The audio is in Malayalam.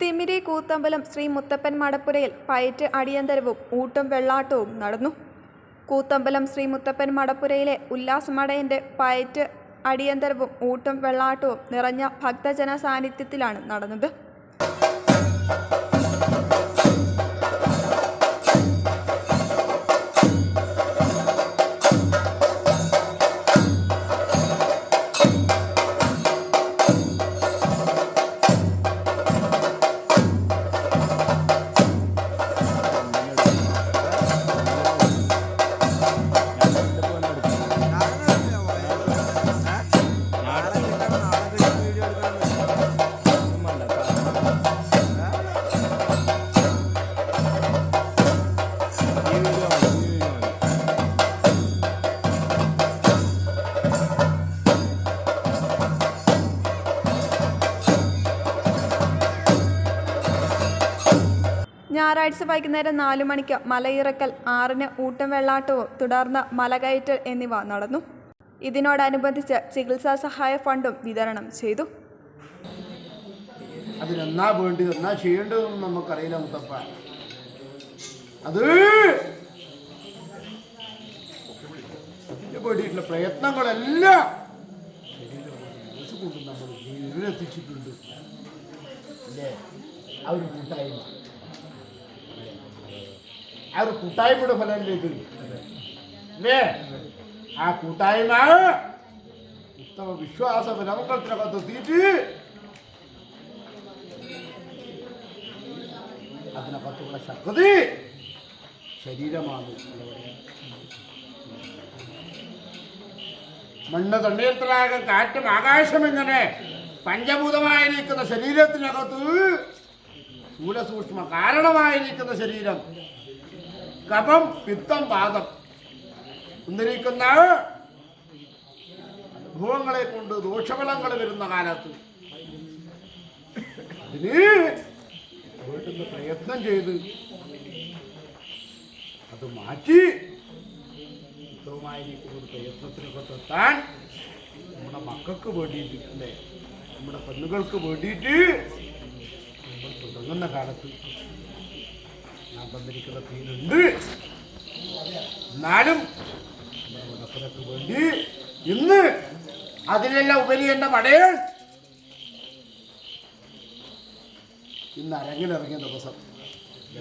തിമിരി കൂത്തമ്പലം ശ്രീ മുത്തപ്പൻ മടപ്പുരയിൽ പയറ്റ് അടിയന്തരവും ഊട്ടും വെള്ളാട്ടവും നടന്നു. കൂത്തമ്പലം ശ്രീ മുത്തപ്പൻ മടപ്പുരയിലെ ഉല്ലാസമടയൻ്റെ പയറ്റ് അടിയന്തരവും ഊട്ടും വെള്ളാട്ടവും നിറഞ്ഞ ഭക്തജന സാന്നിധ്യത്തിലാണ് നടന്നത്. ഞായറാഴ്ച വൈകുന്നേരം 4 മണിക്ക് മലയിറക്കൽ, 6-ന് ഊട്ടും വെള്ളാട്ടവും തുടർന്ന് മലകയറ്റൽ എന്നിവ നടന്നു. ഇതിനോടനുബന്ധിച്ച് ചികിത്സാ സഹായ ഫണ്ടും വിതരണം ചെയ്തു. അതിനെന്നാ വേണ്ടത് എന്നാ ചെയ്യേണ്ടതെന്ന് നമുക്കറിയില്ല മുത്തപ്പ. അത് വേണ്ടിയിട്ടുള്ള പ്രയത്നങ്ങളെല്ലാം കൊണ്ട് നമ്മൾ എത്തിച്ചിട്ടുണ്ട് അല്ലേ? ആ ഒരു കൂട്ടായ്മ, ആ ഒരു കൂട്ടായ്മയുടെ ഫലത്തിലേക്ക് അല്ലേ? ആ കൂട്ടായ്മ ഉത്തമ വിശ്വാസ ഫലങ്ങൾക്കകത്തെത്തിയിട്ട് അതിനകത്തുള്ള ശക്തി ശരീരമാണ്. മണ്ണ്, തണ്ണീർത്തടാകം, കാറ്റും ആകാശം ഇങ്ങനെ പഞ്ചഭൂതമായിരിക്കുന്ന ശരീരത്തിനകത്ത് സ്ഥൂലസൂക്ഷ്മ കാരണമായിരിക്കുന്ന ശരീരം, കഫം, പിത്തം, വാതം എന്നിരിക്കുന്ന അനുഭവങ്ങളെ കൊണ്ട് ദോഷഫലങ്ങൾ വരുന്ന കാലത്ത് അതിന് വീട്ടിൽ പ്രയത്നം ചെയ്ത് അത് മാറ്റി ഉത്തമമായിരിക്കുന്ന ഒരു പ്രയത്നത്തിനൊക്കെ എത്താൻ നമ്മുടെ മക്കൾക്ക് വേണ്ടിയിട്ട് അല്ലേ, നമ്മുടെ പെണ്ണുകൾക്ക് വേണ്ടിയിട്ട് നമ്മൾ തുടങ്ങുന്ന കാലത്ത് ഞാൻ തന്നിരിക്കുന്ന തീരുണ്ട്. എന്നാലും നമ്മുടെ മക്കൾക്ക് വേണ്ടി ഇന്ന് അതിനെല്ലാം ഉപരി എൻ്റെ പടയൻ ഇന്ന് അരങ്ങിലിറങ്ങിയ ദിവസം